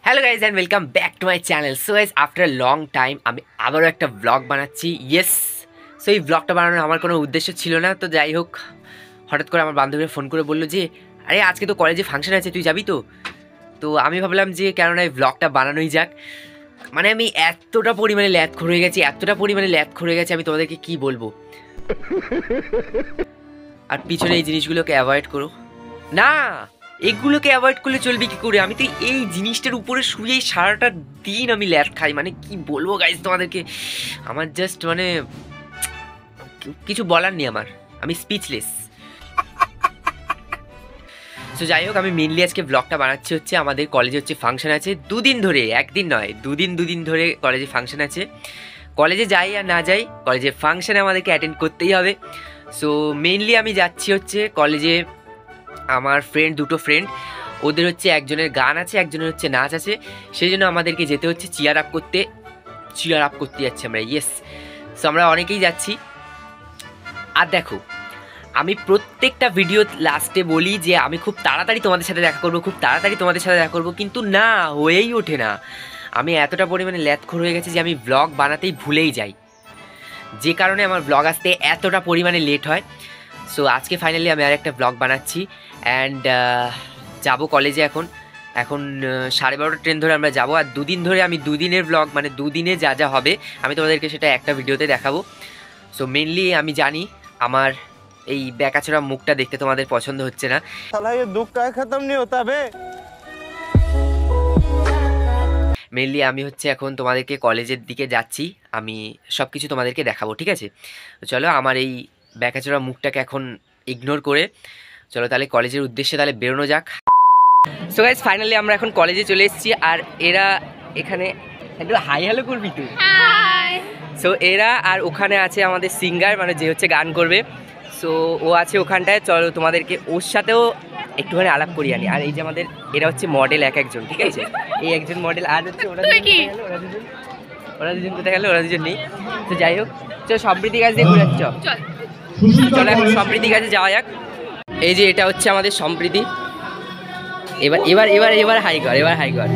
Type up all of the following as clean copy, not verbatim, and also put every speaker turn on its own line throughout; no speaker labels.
Hello guys and welcome back to my channel. So guys after long time আমি আবারও একটা blog বানাচ্ছি। Yes, so এই ব্লগটা বানানোর আমার কোনো উদ্দেশ্য ছিল না। তো যাই হোক, হঠাৎ করে আমার বান্ধবীরা ফোন করে বললো যে আরে আজকে তো কলেজে ফাংশন আছে, তুই যাবি তো? তো আমি ভাবলাম যে কেননা এই ব্লগটা বানানোই যাক। মানে আমি এতটা পরিমাণে ল্যাথখোর হয়ে গেছি, আমি তোমাদেরকে কি বলবো। আর পিছনে এই জিনিসগুলোকে অ্যাভয়েড করো না, এগুলোকে অ্যাভয়েড করলে চলবে কি করে? আমি তো এই জিনিসটার উপরে শুয়েই সারাটা দিন আমি ল্যাথ খাই। মানে কি বলবো গাইজ তোমাদেরকে, আমার জাস্ট মানে কিছু বলার নেই, আমি স্পিচলেস। সো যাই হোক, আমি মেনলি আজকে ব্লগটা বানাচ্ছি হচ্ছে আমাদের কলেজে হচ্ছে ফাংশন আছে দুদিন ধরে, একদিন নয় দুদিন ধরে কলেজে ফাংশন আছে। কলেজে যাই আর না যাই, কলেজে ফাংশানে আমাদেরকে অ্যাটেন্ড করতেই হবে। সো মেনলি আমি যাচ্ছি হচ্ছে কলেজে, আমার দুটো ফ্রেন্ড, ওদের হচ্ছে একজনের গান আছে, একজনের হচ্ছে নাচ আছে, সেই জন্য আমাদেরকে যেতে হচ্ছে চিয়ার আপ করতে যাচ্ছি আমরা। ইয়েস, সো আমরা অনেকেই যাচ্ছি। আর দেখো, আমি প্রত্যেকটা ভিডিও লাস্টে বলি যে আমি খুব তাড়াতাড়ি তোমাদের সাথে দেখা করবো, কিন্তু না, হয়েই ওঠে না। আমি এতটা পরিমাণে ল্যাথখোর হয়ে গেছি যে আমি ব্লগ বানাতেই ভুলেই যাই, যে কারণে আমার ব্লগ আসতে এতটা পরিমাণে লেট হয়। সো আজকে ফাইনালি আমি আর একটা ব্লগ বানাচ্ছি অ্যান্ড যাবো কলেজে। এখন 12:30 ট্রেন ধরে আমরা যাবো। আর দুদিন ধরে আমি দুদিনের ব্লগ, মানে দুদিনে যা যা হবে আমি তোমাদেরকে সেটা একটা ভিডিওতে দেখাবো। সো মেনলি আমি জানি আমার এই ব্যাকাচোরা মুখটা দেখতে তোমাদের পছন্দ হচ্ছে না। মেনলি আমি হচ্ছে এখন তোমাদেরকে কলেজের দিকে যাচ্ছি, আমি সব কিছু তোমাদেরকে দেখাবো, ঠিক আছে? তো চলো, আমার এই ব্যাকাচোরা মুখটাকে এখন ইগনোর করে চলো তাহলে কলেজের উদ্দেশ্যে তাহলে বেরোনো যাক। সো গাইস ফাইনালি আমরা এখন কলেজে চলে এসেছি। আর এরা এখানে একটু হাই হ্যালো করবি তুই? সো এরা, আর ওখানে আছে আমাদের সিঙ্গার, মানে যে হচ্ছে গান করবে। সো ও আছে ওখানটায়, চলো তোমাদেরকে ওর সাথেও একটুখানি আলাপ করি আনি। আর এই যে আমাদের এরা হচ্ছে মডেল এক একজন, ঠিক আছে? এই একজন মডেল, আর হচ্ছে ওরা দুজন কোথায় গেল? ওরা দুজন নেই। তো যাই হোক, চলো সম্প্রীতি গাছ দিয়ে ঘুরে যাচ্ছ, চলো এখন সম্প্রীতি গাছে যাওয়া যাক। এই যে এটা হচ্ছে আমাদের সম্প্রীতি। এবার হাই কর,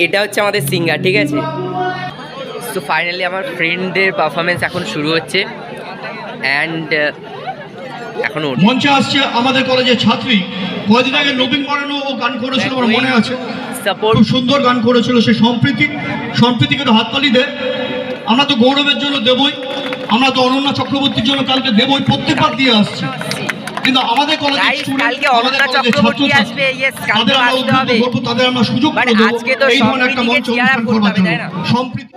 এটা হচ্ছে আমাদের সিঙ্গার, ঠিক আছে? সো ফাইনালি আমার ফ্রেন্ডদের পারফরমেন্স এখন শুরু হচ্ছে অ্যান্ড এখন
মঞ্চে আসছে আমাদের কলেজের ছাত্রী, কয়েকদিন আগে নবীন পড়ানো ও গান করেছিল, আমার মনে আছে, খুব সুন্দর গান করেছিল সে। সম্প্রীতিকে তো হাততালি দে। আমরা তো গৌরবের জন্য দেবই, আমরা তো অনন্যা চক্রবর্তীর জন্য কালকে দেবই, প্রত্যেকবার দিয়ে আসছি। কিন্তু আমাদের কলেজের স্টুডেন্ট, আমাদের কলেজের ছাত্রছাত্রী, তাদের আমরা সুযোগ করে দেবো এই ধরনের একটা মঞ্চ অনুষ্ঠান করবার জন্য। সম্প্রীতি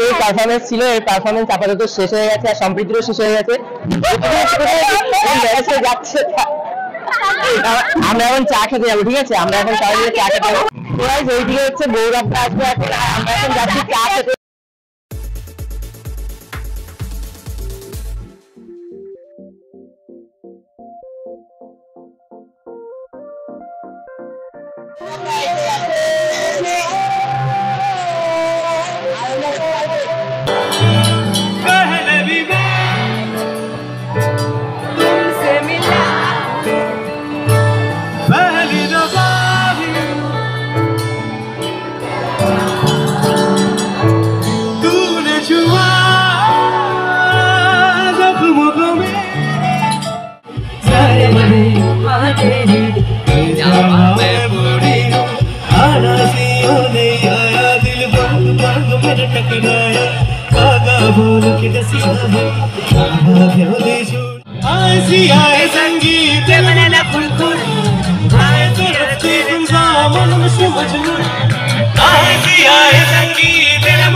এই পারফরমেন্স ছিল, এই পারফরমেন্স আপাতত শেষ হয়ে গেছে, আর সম্প্রীতিরও শেষ হয়ে গেছে। যাচ্ছে আমরা এখন চা খেতে যাবো, ঠিক আছে? আমরা এখন সবাই মিলে চা খেতে যাবো। ওইদিকে হচ্ছে গৌরবটা আসবে এখন, আমরা এখন যাচ্ছি চা খেতে।
संगीत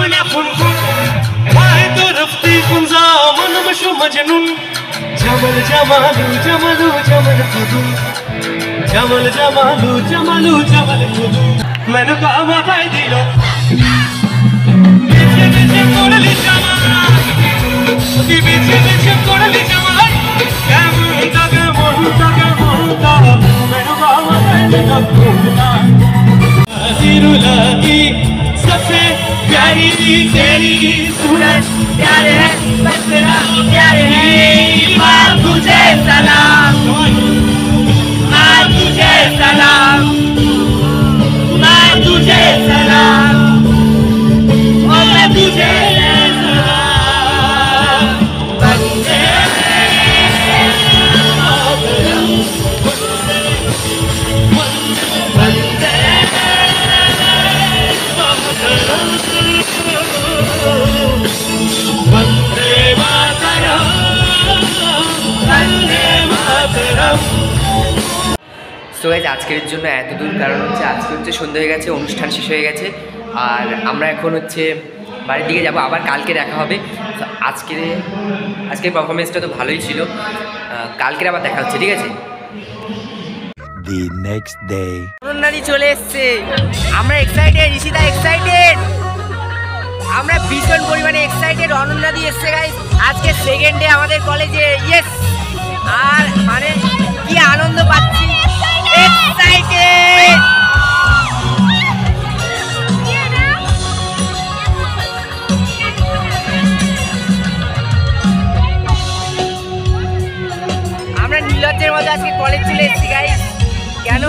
मजनून जमल जमालू जमलू जमल खुदू जमल जमालू जमलू जमल खुदू मैंने काम भाई दिलो पीछे पीछे कोड़ली जमा पीछे पीछे कोड़ली जमा केमन तक मैंने काम भाई दिलो सिरुलागी सबसे प्यारी तेरी सूरज प्यारे है बस तेरा प्यारे है माँ तुझे सलाम माँ तुझे सलाम माँ तुझे सलाम ओ मैं तुझे सलाम बंदे
সো গাইজ আজকের জন্য এত দূর, কারণ হচ্ছে আজকে হচ্ছে সন্ধ্যা হয়ে গেছে, অনুষ্ঠান শেষ হয়ে গেছে, আর আমরা এখন হচ্ছে বাড়ির দিকে যাব, আবার কালকে দেখা হবে। তো আজকের পারফরমেন্সটা তো ভালোই ছিল, কালকের আবার দেখা হচ্ছে, ঠিক আছে।
The next day.
অনন্যাদি চলে এসছে, আমরা এক্সাইটেড, ঋষিদা এক্সাইটেড, আমরা ভীষণ পরিমাণে এক্সাইটেড। অনন্যাদি এসছে গাইজ, আজকে সেকেন্ড ডে আমাদের কলেজে, ইয়েস, আর মানে কি আনন্দ পাচ্ছি, এক্সাইটেড। আমরা নীলজ্জের মধ্যে আজকে কলেজ চলে এসেছি গাইজ, কেন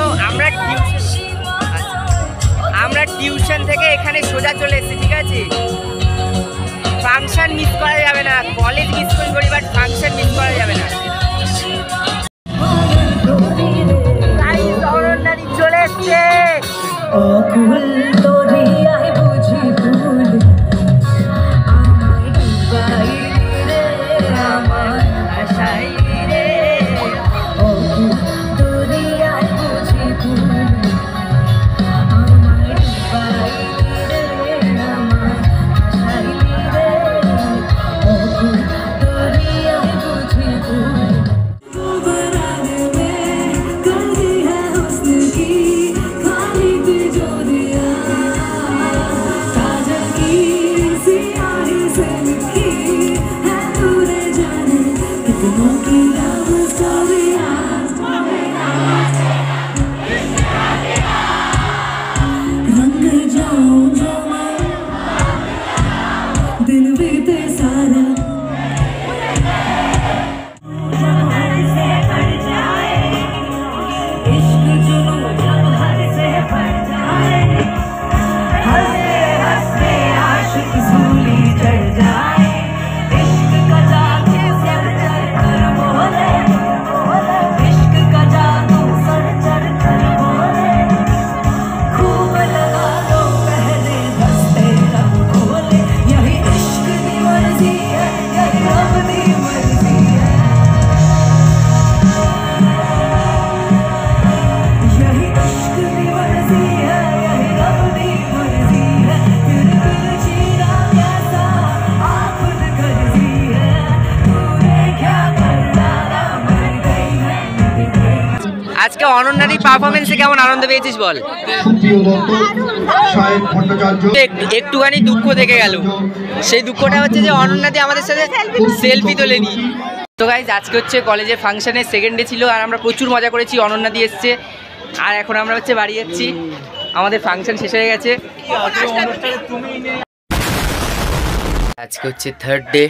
আমরা টিউশন থেকে এখানে সোজা চলে এসেছি, ঠিক আছে। ফাংশন মিস করা যাবে না, কলেজ মিস করি বাট ফাংশন মিস করা যাবে না। অনন্যাদি চলে এসছে। আজকে অনন্যাদি পারফরমেন্সে কেমন আনন্দ পেয়েছিস বল? একটুখানি দুঃখ থেকে গেল, সেই দুঃখটা হচ্ছে যে অনন্যাদি আমাদের সাথে সেলফি তোলেনি। তো গাইজ আজকে হচ্ছে কলেজের ফাংশনের সেকেন্ড ডে ছিল, আর আমরা প্রচুর মজা করেছি, অনন্যাদি এসছে, আর এখন আমরা হচ্ছে বাড়ি যাচ্ছি, আমাদের ফাংশন শেষ হয়ে গেছে। আজকে হচ্ছে থার্ড ডে,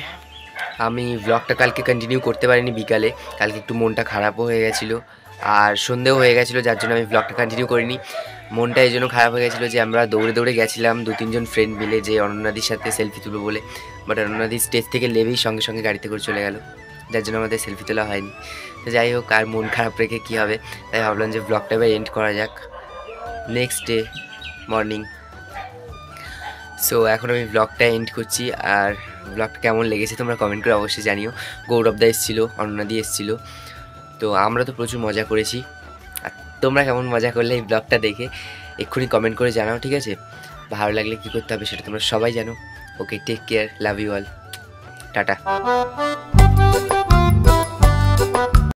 আমি ব্লগটা কালকে কন্টিনিউ করতে পারিনি বিকালে, কালকে একটু মনটা খারাপও হয়ে গেছিলো আর সন্ধেও হয়ে গেছিলো, যার জন্য আমি ব্লগটা কন্টিনিউ করিনি। মনটা এই জন্য খারাপ হয়ে গেছিলো যে আমরা দৌড়ে দৌড়ে গেছিলাম 2-3 ফ্রেন্ড মিলে যে অনন্যাদির সাথে সেলফি তুলবো বলে, বাট অনন্যাদি স্টেজ থেকে লেবেই সঙ্গে সঙ্গে গাড়িতে করে চলে গেল, যার জন্য আমাদের সেলফি তোলা হয়নি। তো যাই হোক, আর মন খারাপ রেখে কী হবে, তাই ভাবলাম যে ব্লগটা এবার এন্ড করা যাক। নেক্সট ডে মর্নিং, সো এখন আমি ব্লগটা এন্ড করছি। আর ব্লগটা কেমন লেগেছে তোমরা কমেন্ট করে অবশ্যই জানিও। গৌরবদা এসেছিলো, অনন্যাদি এসেছিলো, তো আমরা তো প্রচুর মজা করেছি। আর তোমরা কেমন মজা করলে এই ব্লগটা দেখে এক্ষুনি কমেন্ট করে জানাও, ঠিক আছে? ভালো লাগলে কী করতে হবে সেটা তোমরা সবাই জানো। Okay, take care, love you all, tata.